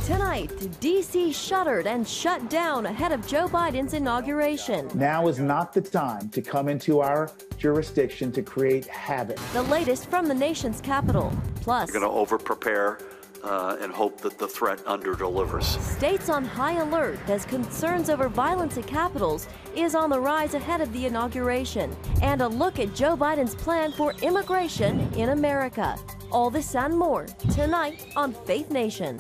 Tonight, D.C. shuttered and shut down ahead of Joe Biden's inauguration. Now is not the time to come into our jurisdiction to create havoc. The latest from the nation's capital. Plus, we're going to over-prepare and hope that the threat under-delivers. States on high alert as concerns over violence at capitals is on the rise ahead of the inauguration. And a look at Joe Biden's plan for immigration in America. All this and more tonight on Faith Nation.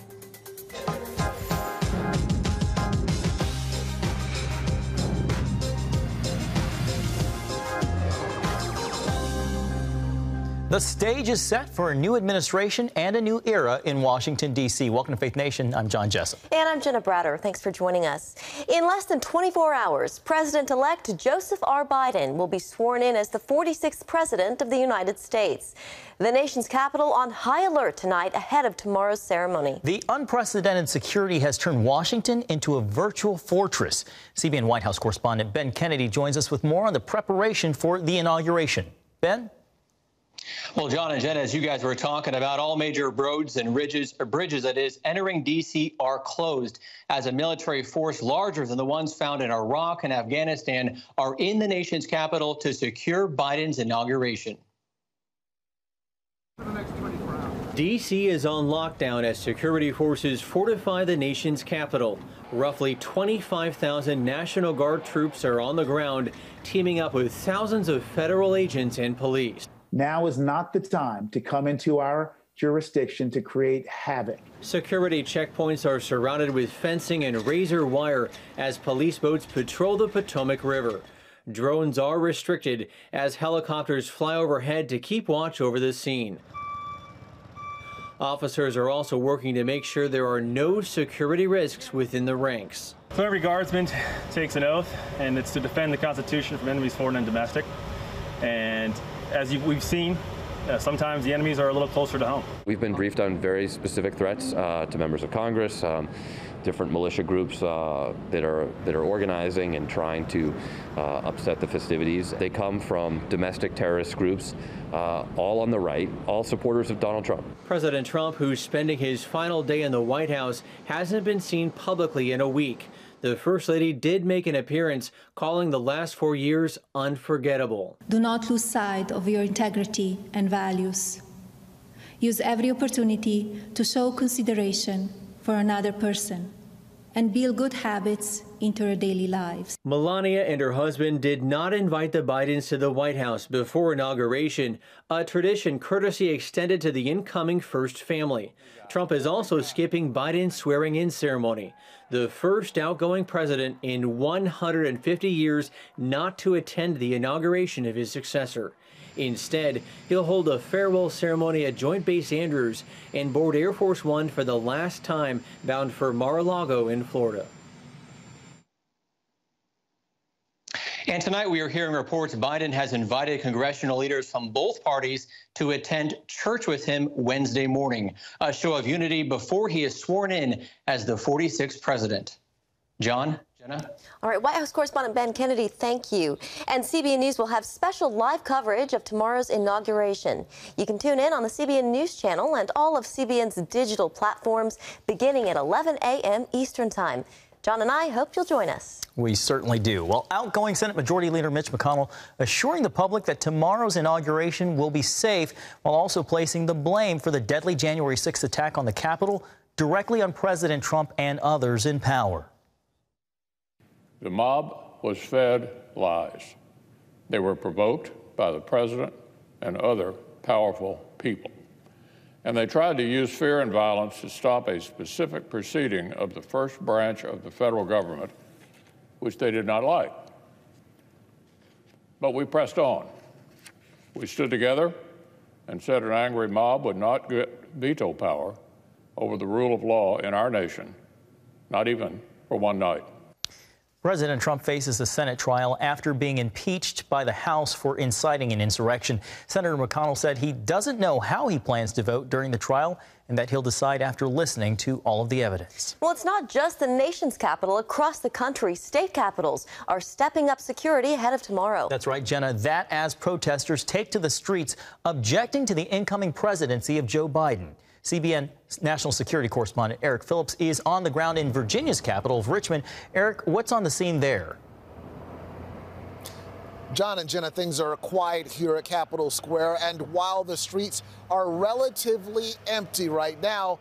The stage is set for a new administration and a new era in Washington, D.C. Welcome to Faith Nation. I'm John Jessup. And I'm Jenna Bratter. Thanks for joining us. In less than 24 hours, President-elect Joseph R. Biden will be sworn in as the 46th President of the United States. The nation's capital on high alert tonight ahead of tomorrow's ceremony. The unprecedented security has turned Washington into a virtual fortress. CBN White House correspondent Ben Kennedy joins us with more on the preparation for the inauguration. Ben? Well, John and Jenna, as you guys were talking about, all major roads and bridges that is entering D.C. are closed as a military force larger than the ones found in Iraq and Afghanistan are in the nation's capital to secure Biden's inauguration. D.C. is on lockdown as security forces fortify the nation's capital. Roughly 25,000 National Guard troops are on the ground, teaming up with thousands of federal agents and police. Now is not the time to come into our jurisdiction to create havoc. Security checkpoints are surrounded with fencing and razor wire as police boats patrol the Potomac River. Drones are restricted as helicopters fly overhead to keep watch over the scene. Officers are also working to make sure there are no security risks within the ranks. So every guardsman takes an oath, and it's to defend the Constitution from enemies foreign and domestic. And as we've seen, sometimes the enemies are a little closer to home. We've been briefed on very specific threats to members of Congress, different militia groups that are organizing and trying to upset the festivities. They come from domestic terrorist groups, all on the right, all supporters of Donald Trump. President Trump, who's spending his final day in the White House, hasn't been seen publicly in a week. The First Lady did make an appearance, calling the last 4 years unforgettable. Do not lose sight of your integrity and values. Use every opportunity to show consideration for another person and build good habits into our daily lives. Melania and her husband did not invite the Bidens to the White House before inauguration, a tradition courtesy extended to the incoming first family. Trump is also skipping Biden's swearing-in ceremony, the first outgoing president in 150 years not to attend the inauguration of his successor. Instead, he'll hold a farewell ceremony at Joint Base Andrews and board Air Force One for the last time, bound for Mar-a-Lago in Florida. And tonight we are hearing reports Biden has invited congressional leaders from both parties to attend church with him Wednesday morning, a show of unity before he is sworn in as the 46th president. John? Jenna? All right, White House correspondent Ben Kennedy, thank you. And CBN News will have special live coverage of tomorrow's inauguration. You can tune in on the CBN News Channel and all of CBN's digital platforms beginning at 11 a.m. Eastern Time. John and I hope you'll join us. We certainly do. Well, outgoing Senate Majority Leader Mitch MCConnell assuring the public that tomorrow's inauguration will be safe while also placing the blame for the deadly January 6th attack on the Capitol directly on President Trump and others in power. The mob was fed lies. They were provoked by the president and other powerful people. And they tried to use fear and violence to stop a specific proceeding of the first branch of the federal government, which they did not like. But we pressed on. We stood together and said an angry mob would not get veto power over the rule of law in our nation, not even for one night. President Trump faces a Senate trial after being impeached by the House for inciting an insurrection. Senator McConnell said he doesn't know how he plans to vote during the trial and that he'll decide after listening to all of the evidence. Well, it's not just the nation's capital. Across the country, state capitals are stepping up security ahead of tomorrow. That's right, Jenna. That as protesters take to the streets objecting to the incoming presidency of Joe Biden. CBN national security correspondent Eric Phillips is on the ground in Virginia's capital of Richmond. Eric, what's on the scene there? John and Jenna, things are quiet here at Capitol Square, and while the streets are relatively empty right now,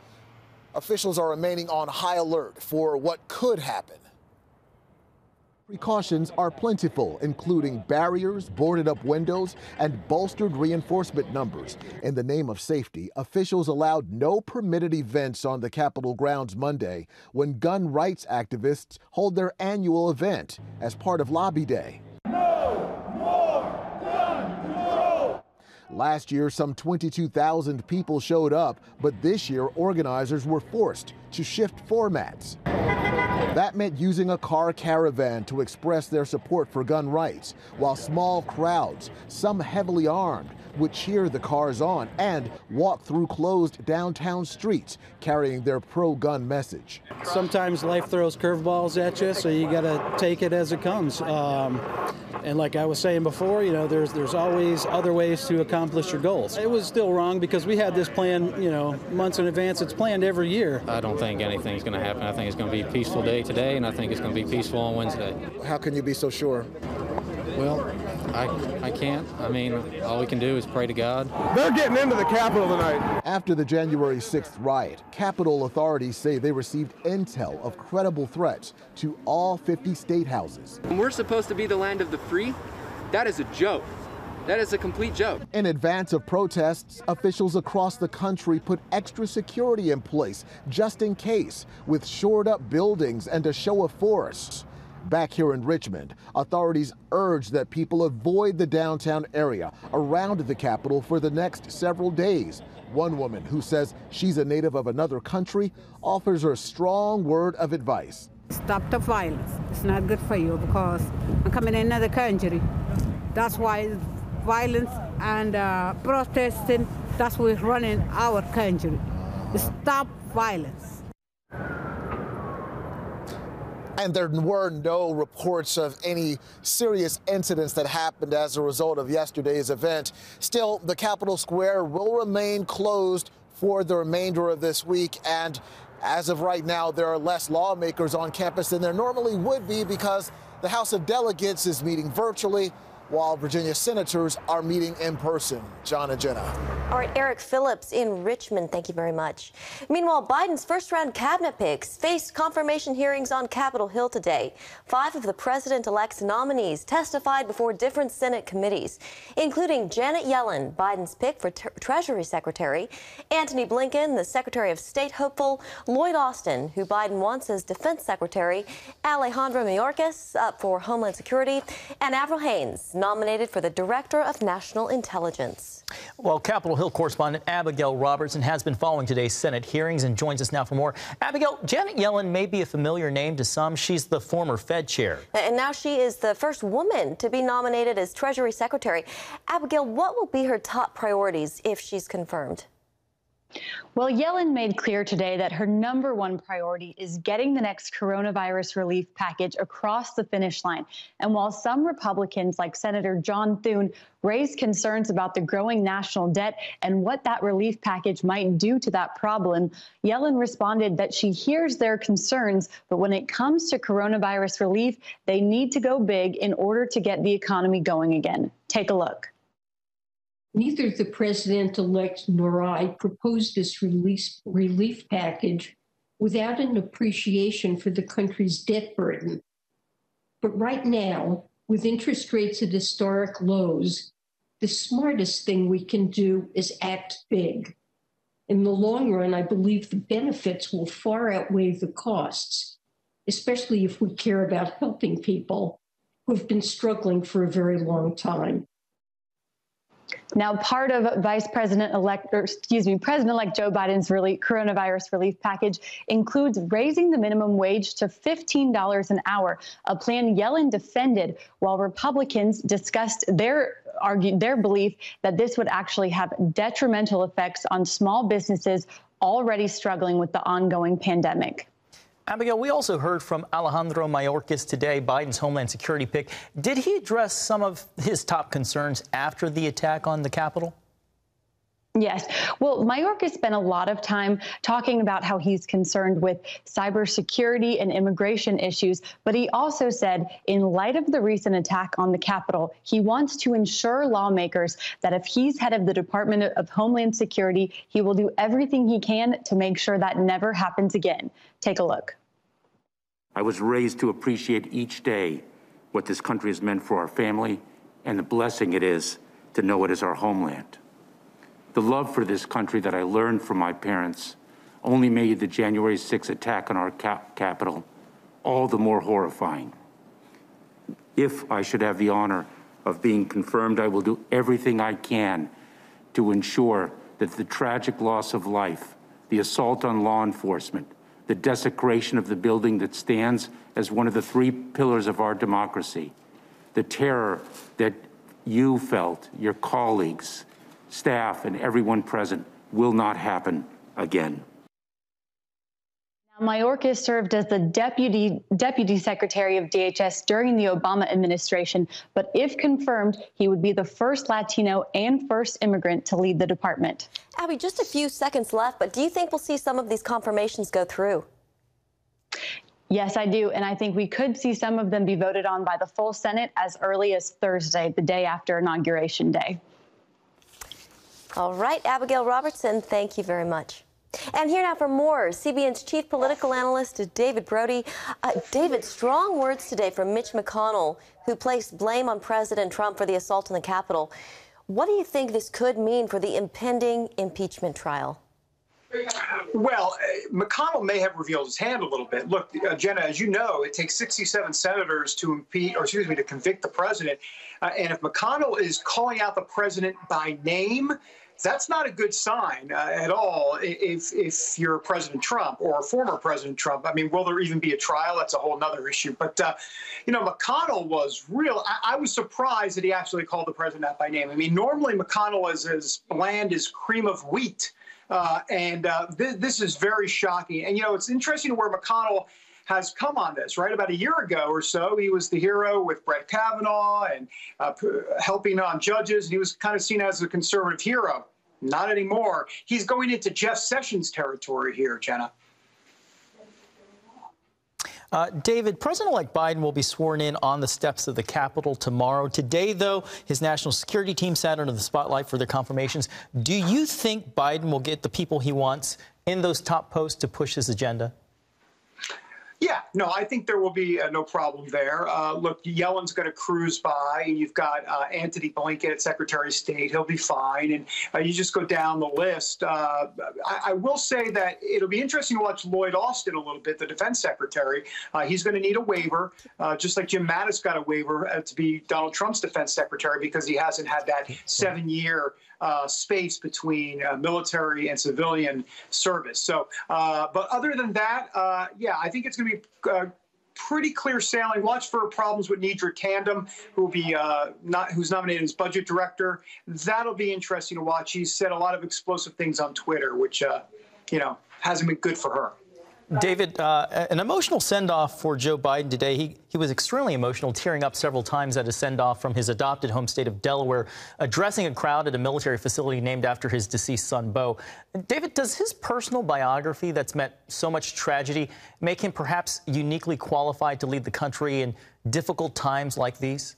officials are remaining on high alert for what could happen. Precautions are plentiful, including barriers, boarded up windows, and bolstered reinforcement numbers. In the name of safety, officials allowed no permitted events on the Capitol grounds Monday when gun rights activists hold their annual event as part of Lobby Day. No more gun control! Last year, some 22,000 people showed up, but this year, organizers were forced to shift formats. That meant using a car caravan to express their support for gun rights, while small crowds, some heavily armed, would cheer the cars on and walk through closed downtown streets carrying their pro-gun message. Sometimes life throws curveballs at you, so you got to take it as it comes. And like I was saying before, you know, there's always other ways to accomplish your goals. It was still wrong because we had this plan, you know, months in advance. It's planned every year. I don't think anything's going to happen. I think it's going to be a peaceful day today, and I think it's going to be peaceful on Wednesday. How can you be so sure? Well, I can't. I mean, all we can do is pray to God. They're getting into the Capitol tonight. After the January 6th riot, Capitol authorities say they received intel of credible threats to all 50 state houses. We're supposed to be the land of the free. That is a joke. That is a complete joke. In advance of protests, officials across the country put extra security in place just in case, with shored up buildings and a show of force. Back here in Richmond, authorities urge that people avoid the downtown area around the Capitol for the next several days. One woman who says she's a native of another country offers her a strong word of advice. Stop the violence. It's not good for you because I'm coming in another country. That's why violence and protesting, that's what's running our country. Stop violence. And there were no reports of any serious incidents that happened as a result of yesterday's event. Still, the Capitol Square will remain closed for the remainder of this week. And as of right now, there are less lawmakers on campus than there normally would be because the House of Delegates is meeting virtually, while Virginia senators are meeting in person. John and Jenna. All right, Eric Phillips in Richmond, thank you very much. Meanwhile, Biden's first-round cabinet picks faced confirmation hearings on Capitol Hill today. 5 of the president-elect's nominees testified before different Senate committees, including Janet Yellen, Biden's pick for Treasury Secretary, Antony Blinken, the Secretary of State hopeful, Lloyd Austin, who Biden wants as Defense Secretary, Alejandro Mayorkas up for Homeland Security, and Avril Haines, nominated for the Director of National Intelligence. Well, Capitol Hill correspondent Abigail Robertson has been following today's Senate hearings and joins us now for more. Abigail, Janet Yellen may be a familiar name to some. She's the former Fed chair. And now she is the first woman to be nominated as Treasury Secretary. Abigail, what will be her top priorities if she's confirmed? Well, Yellen made clear today that her #1 priority is getting the next coronavirus relief package across the finish line. And while some Republicans, like Senator John Thune, raised concerns about the growing national debt and what that relief package might do to that problem, Yellen responded that she hears their concerns, but when it comes to coronavirus relief, they need to go big in order to get the economy going again. Take a look. Neither the president-elect nor I proposed this relief package without an appreciation for the country's debt burden. But right now, with interest rates at historic lows, the smartest thing we can do is act big. In the long run, I believe the benefits will far outweigh the costs, especially if we care about helping people who have been struggling for a very long time. Now, part of President-elect Joe Biden's coronavirus relief package includes raising the minimum wage to $15 an hour, a plan Yellen defended while Republicans discussed their belief that this would actually have detrimental effects on small businesses already struggling with the ongoing pandemic. Abigail, we also heard from Alejandro Mayorkas today, Biden's Homeland Security pick. Did he address some of his top concerns after the attack on the Capitol? Yes. Well, Mayorkas spent a lot of time talking about how he's concerned with cybersecurity and immigration issues, but he also said in light of the recent attack on the Capitol, he wants to ensure lawmakers that if he's head of the Department of Homeland Security, he will do everything he can to make sure that never happens again. Take a look. I was raised to appreciate each day what this country has meant for our family and the blessing it is to know it as our homeland. The love for this country that I learned from my parents only made the January 6th attack on our capital all the more horrifying. If I should have the honor of being confirmed, I will do everything I can to ensure that the tragic loss of life, the assault on law enforcement, the desecration of the building that stands as one of the three pillars of our democracy, the terror that you felt, your colleagues, staff, and everyone present will not happen again. Now, Mayorkas served as the Deputy Secretary of DHS during the Obama administration, but if confirmed, he would be the first Latino and first immigrant to lead the department. Abby, just a few seconds left, but do you think we'll see some of these confirmations go through? Yes, I do. And I think we could see some of them be voted on by the full Senate as early as Thursday, the day after Inauguration Day. All right, Abigail Robertson, thank you very much. And here now for more, CBN's chief political analyst, David Brody. David, strong words today from Mitch MCConnell, who placed blame on President Trump for the assault on the Capitol. What do you think this could mean for the impending impeachment trial? Well, McConnell may have revealed his hand a little bit. Look, Jenna, as you know, it takes 67 senators to to convict the president. And if McConnell is calling out the president by name, that's not a good sign at all if you're President Trump or former President Trump. I mean, will there even be a trial? That's a whole other issue. But, McConnell was real. I was surprised that he actually called the president out by name. I mean, normally McConnell is as bland as cream of wheat. This is very shocking. And, it's interesting where McConnell has come on this, right? About a year ago or so, he was the hero with Brett Kavanaugh and helping on judges. He was kind of seen as a conservative hero. Not anymore. He's going into Jeff Sessions territory here, Jenna. David, President-elect Biden will be sworn in on the steps of the Capitol tomorrow. Today, though, his national security team sat under the spotlight for their confirmations. Do you think Biden will get the people he wants in those top posts to push his agenda? Yeah, no, I think there will be no problem there. Look, Yellen's going to cruise by, and you've got Antony Blinken at Secretary of State. He'll be fine. And you just go down the list. I will say that it'll be interesting to watch Lloyd Austin a little bit, the defense secretary. He's going to need a waiver, just like Jim Mattis got a waiver to be Donald Trump's defense secretary because he hasn't had that 7-year space between military and civilian service. So, but other than that, yeah, I think it's going to be pretty clear sailing. Watch for problems with Nedra Tandem, who's nominated as budget director. That'll be interesting to watch. He's said a lot of explosive things on Twitter, which hasn't been good for her. David, an emotional send-off for Joe Biden today. He was extremely emotional, tearing up several times at a send-off from his adopted home state of Delaware, addressing a crowd at a military facility named after his deceased son, Beau. David, does his personal biography that's met so much tragedy make him perhaps uniquely qualified to lead the country in difficult times like these?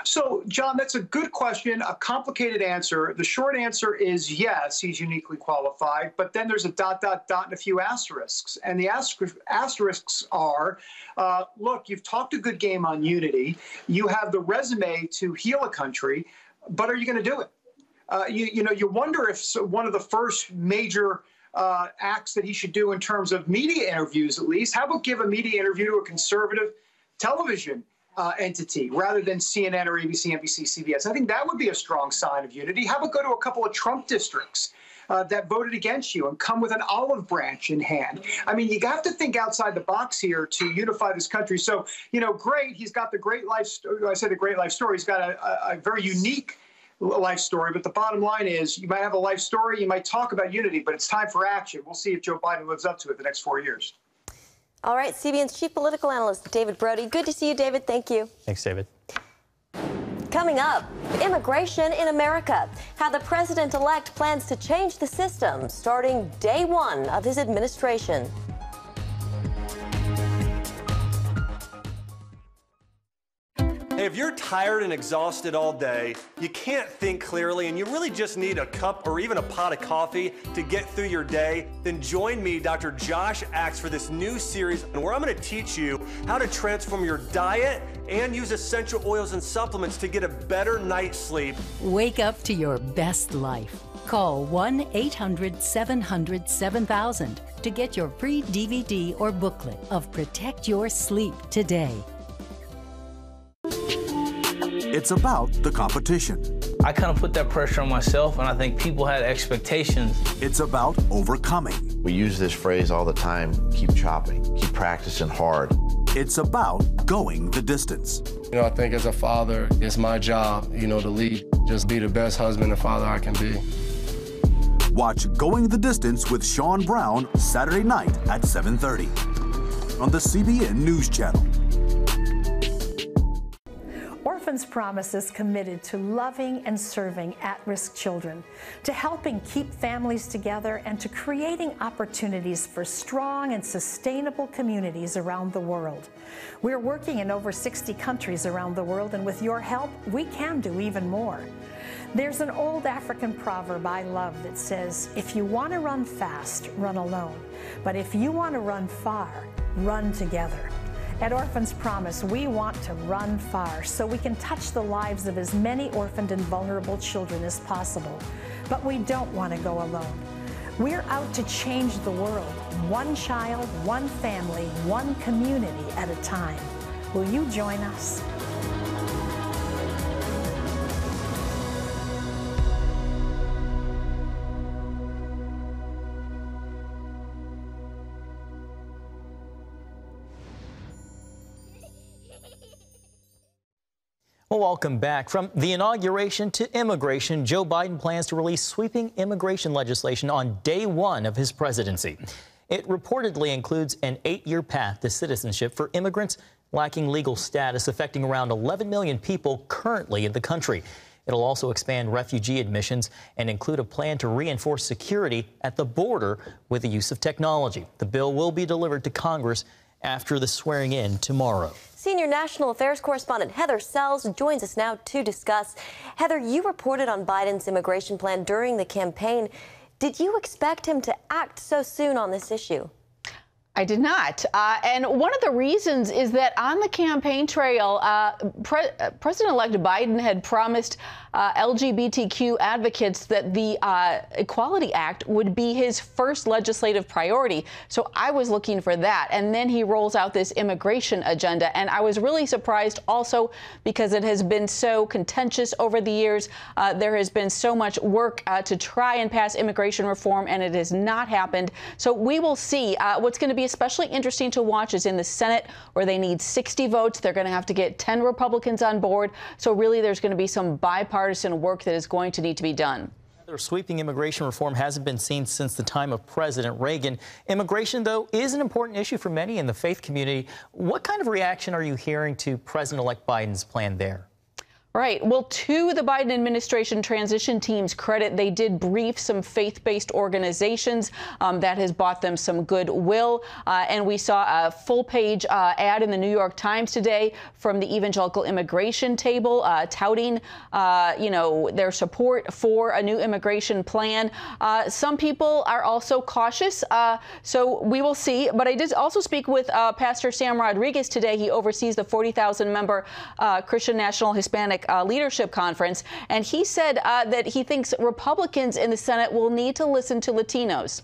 So, John, that's a good question, a complicated answer. The short answer is yes, he's uniquely qualified, but then there's a ... and a few asterisks. And the asterisks are, look, you've talked a good game on unity. You have the resume to heal a country, but are you going to do it? You wonder if one of the first major acts that he should do in terms of media interviews, at least, how about give a media interview to a conservative television entity rather than CNN or ABC, NBC, CBS. I think that would be a strong sign of unity. How about go to a couple of Trump districts that voted against you and come with an olive branch in hand? I mean, you have to think outside the box here to unify this country. So, great. He's got the great life. I said a great life story. He's got a very unique life story. But the bottom line is you might have a life story. You might talk about unity, but it's time for action. We'll see if Joe Biden lives up to it the next 4 years. All right, CBN's chief political analyst, David Brody. Good to see you, David. Thank you. Thanks, David. Coming up, immigration in America, how the president-elect plans to change the system starting day one of his administration. Hey, if you're tired and exhausted all day, you can't think clearly, and you really just need a cup or even a pot of coffee to get through your day, then join me, Dr. Josh Axe, for this new series where I'm going to teach you how to transform your diet and use essential oils and supplements to get a better night's sleep. Wake up to your best life. Call 1-800-700-7000 to get your free DVD or booklet of Protect Your Sleep today. It's about the competition. I kind of put that pressure on myself, and I think people had expectations. It's about overcoming. We use this phrase all the time, keep chopping, keep practicing hard. It's about going the distance. You know, I think as a father, it's my job, to lead, just be the best husband and father I can be. Watch Going the Distance with Sean Brown Saturday night at 7:30 on the CBN News Channel. Orphans Promise is committed to loving and serving at-risk children, to helping keep families together, and to creating opportunities for strong and sustainable communities around the world. We're working in over 60 countries around the world, and with your help, we can do even more. There's an old African proverb I love that says, if you want to run fast, run alone. But if you want to run far, run together. At Orphans Promise, we want to run far so we can touch the lives of as many orphaned and vulnerable children as possible. But we don't want to go alone. We're out to change the world, one child, one family, one community at a time. Will you join us? Well, welcome back. From the inauguration to immigration, Joe Biden plans to release sweeping immigration legislation on day one of his presidency. It reportedly includes an 8-year path to citizenship for immigrants lacking legal status, affecting around 11 million people currently in the country. It'll also expand refugee admissions and include a plan to reinforce security at the border with the use of technology. The bill will be delivered to Congress after the swearing in tomorrow. Senior national affairs correspondent Heather Sells joins us now to discuss. Heather, you reported on Biden's immigration plan during the campaign. Did you expect him to act so soon on this issue? I did not. And one of the reasons is that on the campaign trail, President-elect Biden had promised LGBTQ advocates that the Equality Act would be his first legislative priority. So I was looking for that. And then he rolls out this immigration agenda. And I was really surprised also because it has been so contentious over the years. There has been so much work to try and pass immigration reform, and it has not happened. So we will see. What's going to be especially interesting to watch is in the Senate, where they need 60 votes. They're going to have to get 10 Republicans on board. So really, there's going to be some bipartisan work that is going to need to be done. Sweeping immigration reform hasn't been seen since the time of President Reagan. Immigration, though, is an important issue for many in the faith community. What kind of reaction are you hearing to President-elect Biden's plan there? Right. Well, to the Biden administration transition team's credit, they did brief some faith-based organizations that has bought them some goodwill. And we saw a full-page ad in the New York Times today from the Evangelical Immigration Table touting, their support for a new immigration plan. Some people are also cautious, so we will see. But I did also speak with Pastor Sam Rodriguez today. He oversees the 40,000-member Christian National Hispanic Leadership Conference, and he said that he thinks Republicans in the Senate will need to listen to Latinos.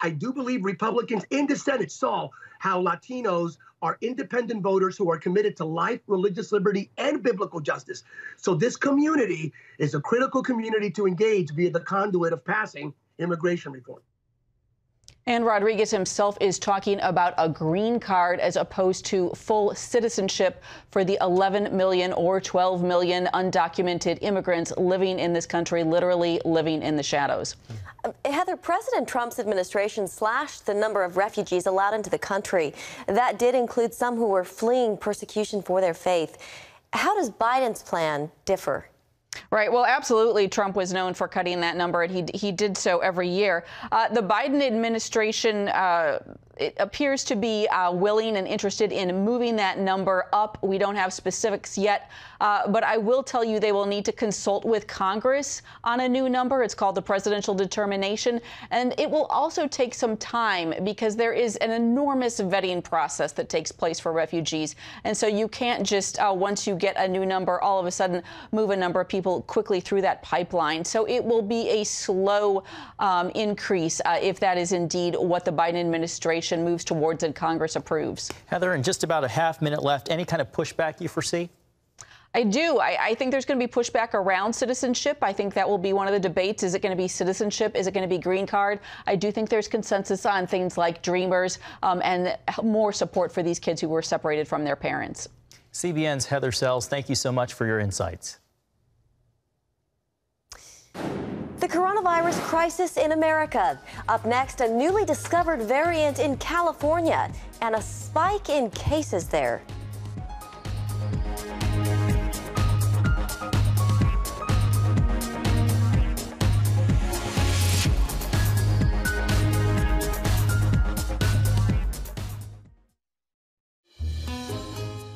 I do believe Republicans in the Senate saw how Latinos are independent voters who are committed to life, religious liberty, and biblical justice. So this community is a critical community to engage via the conduit of passing immigration reform. And Rodriguez himself is talking about a green card as opposed to full citizenship for the 11 million or 12 million undocumented immigrants living in this country, literally living in the shadows. Heather, President Trump's administration slashed the number of refugees allowed into the country. That did include some who were fleeing persecution for their faith. How does Biden's plan differ? Right. Well, absolutely. Trump was known for cutting that number, and he did so every year. The Biden administration it appears to be willing and interested in moving that number up. We don't have specifics yet, but I will tell you they will need to consult with Congress on a new number. It's called the presidential determination, and it will also take some time because there is an enormous vetting process that takes place for refugees. And so you can't just, once you get a new number, all of a sudden move a number of people quickly through that pipeline. So it will be a slow increase if that is indeed what the Biden administration moves towards and Congress approves. Heather, in just about a half minute left, any kind of pushback you foresee? I do. I think there's going to be pushback around citizenship. I think that will be one of the debates. Is it going to be citizenship? Is it going to be green card? I do think there's consensus on things like Dreamers and more support for these kids who were separated from their parents. CBN's Heather Sells, thank you so much for your insights. The coronavirus crisis in America. Up next, a newly discovered variant in California and a spike in cases there.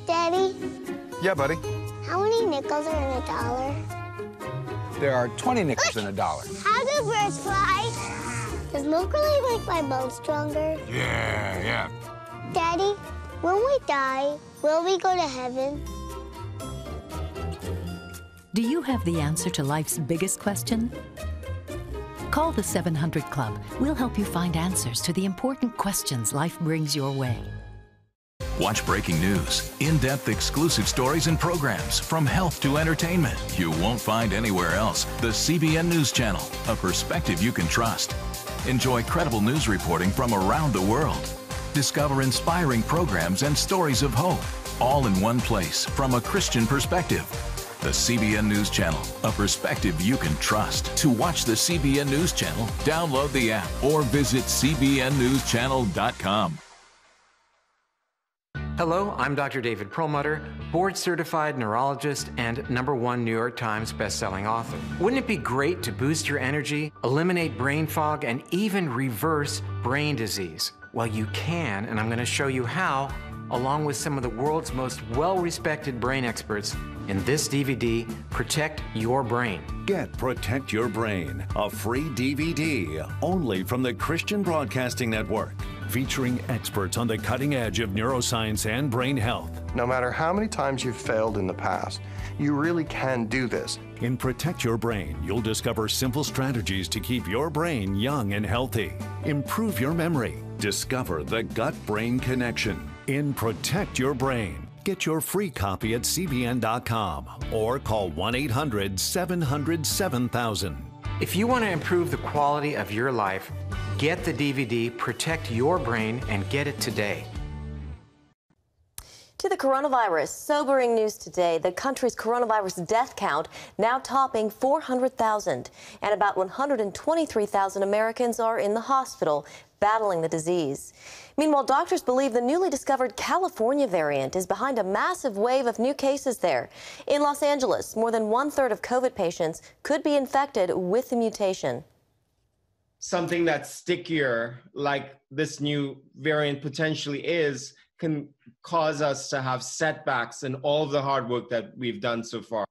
Daddy? Yeah, buddy. How many nickels are in a dollar? There are 20 nickels in a dollar. How do birds fly? Does milk really make my bones stronger? Yeah. Daddy, when we die, will we go to heaven? Do you have the answer to life's biggest question? Call the 700 Club. We'll help you find answers to the important questions life brings your way. Watch breaking news, in-depth exclusive stories and programs from health to entertainment you won't find anywhere else. The CBN News Channel, a perspective you can trust. Enjoy credible news reporting from around the world. Discover inspiring programs and stories of hope, all in one place from a Christian perspective. The CBN News Channel, a perspective you can trust. To watch the CBN News Channel, download the app or visit cbnnewschannel.com. Hello, I'm Dr. David Perlmutter, board-certified neurologist and #1 New York Times bestselling author. Wouldn't it be great to boost your energy, eliminate brain fog, and even reverse brain disease? Well, you can, and I'm going to show you how, along with some of the world's most well-respected brain experts in this DVD, Protect Your Brain. Get Protect Your Brain, a free DVD only from the Christian Broadcasting Network, featuring experts on the cutting edge of neuroscience and brain health. No matter how many times you've failed in the past, you really can do this. In Protect Your Brain, you'll discover simple strategies to keep your brain young and healthy. Improve your memory. Discover the gut-brain connection. In Protect Your Brain. Get your free copy at cbn.com or call 1-800-700-7000. If you want to improve the quality of your life, get the DVD Protect Your Brain and get it today. To the coronavirus, sobering news today. The country's coronavirus death count now topping 400,000, and about 123,000 Americans are in the hospital battling the disease. Meanwhile, doctors believe the newly discovered California variant is behind a massive wave of new cases there. In Los Angeles, more than 1/3 of COVID patients could be infected with the mutation. Something that's stickier, like this new variant potentially is, can cause us to have setbacks in all of the hard work that we've done so far.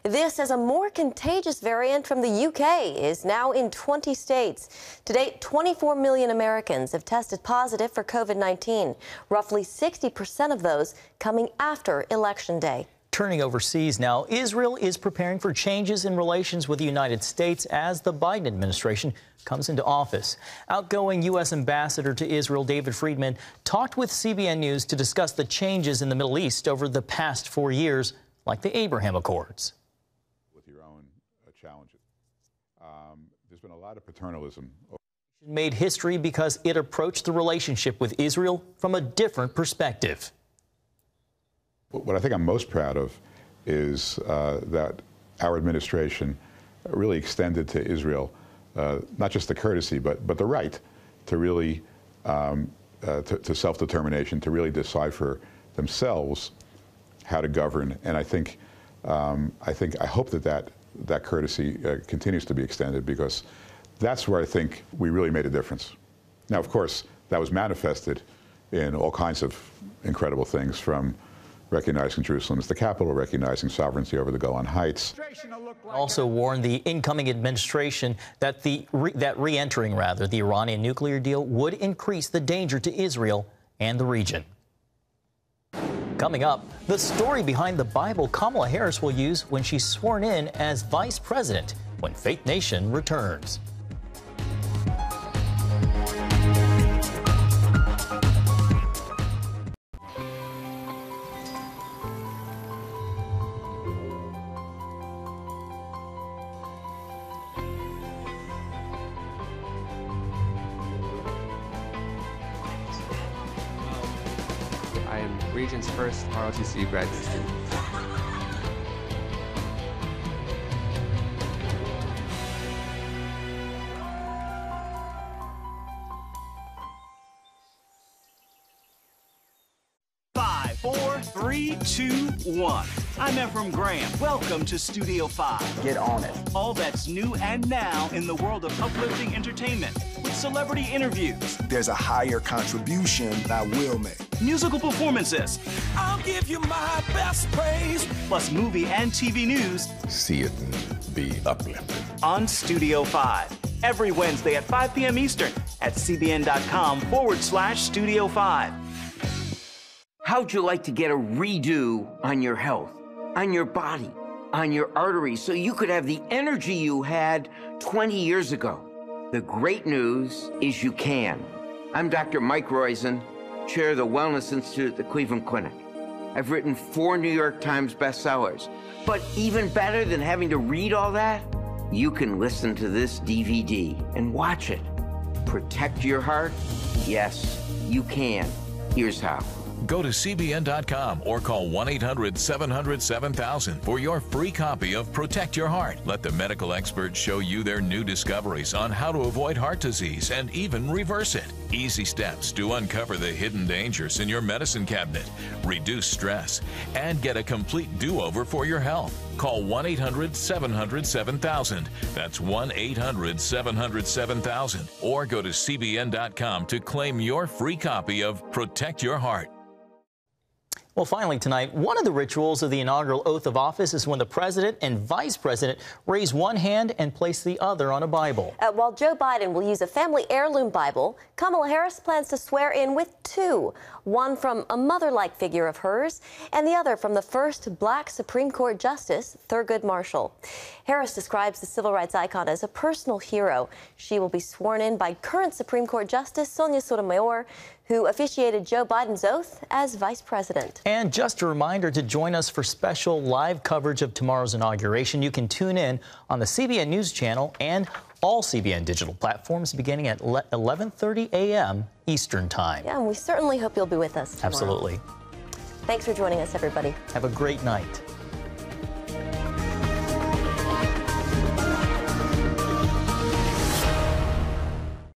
This, as a more contagious variant from the UK, is now in 20 states. To date, 24 million Americans have tested positive for COVID-19, roughly 60% of those coming after Election Day. Turning overseas now, Israel is preparing for changes in relations with the United States as the Biden administration comes into office. Outgoing U.S. Ambassador to Israel, David Friedman, talked with CBN News to discuss the changes in the Middle East over the past 4 years, like the Abraham Accords. With your own challenges. There's been a lot of paternalism. Made history because it approached the relationship with Israel from a different perspective. What I think I'm most proud of is that our administration really extended to Israel not just the courtesy, but the right to really to self-determination, to really decide for themselves how to govern. And I hope that courtesy continues to be extended, because that's where I think we really made a difference. Now, of course, that was manifested in all kinds of incredible things, from recognizing Jerusalem as the capital, recognizing sovereignty over the Golan Heights. Also warned the incoming administration that re-entering the Iranian nuclear deal would increase the danger to Israel and the region. Coming up, the story behind the Bible Kamala Harris will use when she's sworn in as vice president, when Faith Nation returns. I am Regent's first ROTC graduate student. Five, 4, 3, 2, 1. I'm Ephraim Graham. Welcome to Studio 5. Get on it. All that's new and now in the world of uplifting entertainment, with celebrity interviews. There's a higher contribution I will make. Musical performances. I'll give you my best praise. Plus movie and TV news. See it and be uplifted. On Studio 5. Every Wednesday at 5 p.m. Eastern at cbn.com/Studio 5. How'd you like to get a redo on your health, on your body, on your arteries, so you could have the energy you had 20 years ago? The great news is you can. I'm Dr. Mike Roizen, chair of the Wellness Institute at the Cleveland Clinic. I've written 4 New York Times bestsellers. But even better than having to read all that, you can listen to this DVD and watch it. Protect your heart? Yes, you can. Here's how. Go to cbn.com or call 1-800-700-7000 for your free copy of Protect Your Heart. Let the medical experts show you their new discoveries on how to avoid heart disease and even reverse it. Easy steps to uncover the hidden dangers in your medicine cabinet, reduce stress, and get a complete do-over for your health. Call 1-800-700-7000. That's 1-800-700-7000. Or go to cbn.com to claim your free copy of Protect Your Heart. Well, finally tonight, one of the rituals of the inaugural oath of office is when the president and vice president raise one hand and place the other on a Bible. While Joe Biden will use a family heirloom Bible, Kamala Harris plans to swear in with 2, one from a mother-like figure of hers and the other from the first black Supreme Court Justice, Thurgood Marshall. Harris describes the civil rights icon as a personal hero. She will be sworn in by current Supreme Court Justice Sonia Sotomayor, who officiated Joe Biden's oath as vice president. And just a reminder to join us for special live coverage of tomorrow's inauguration. You can tune in on the CBN News Channel and all CBN digital platforms beginning at 11:30 a.m. Eastern Time. Yeah, and we certainly hope you'll be with us tomorrow. Absolutely. Thanks for joining us, everybody. Have a great night.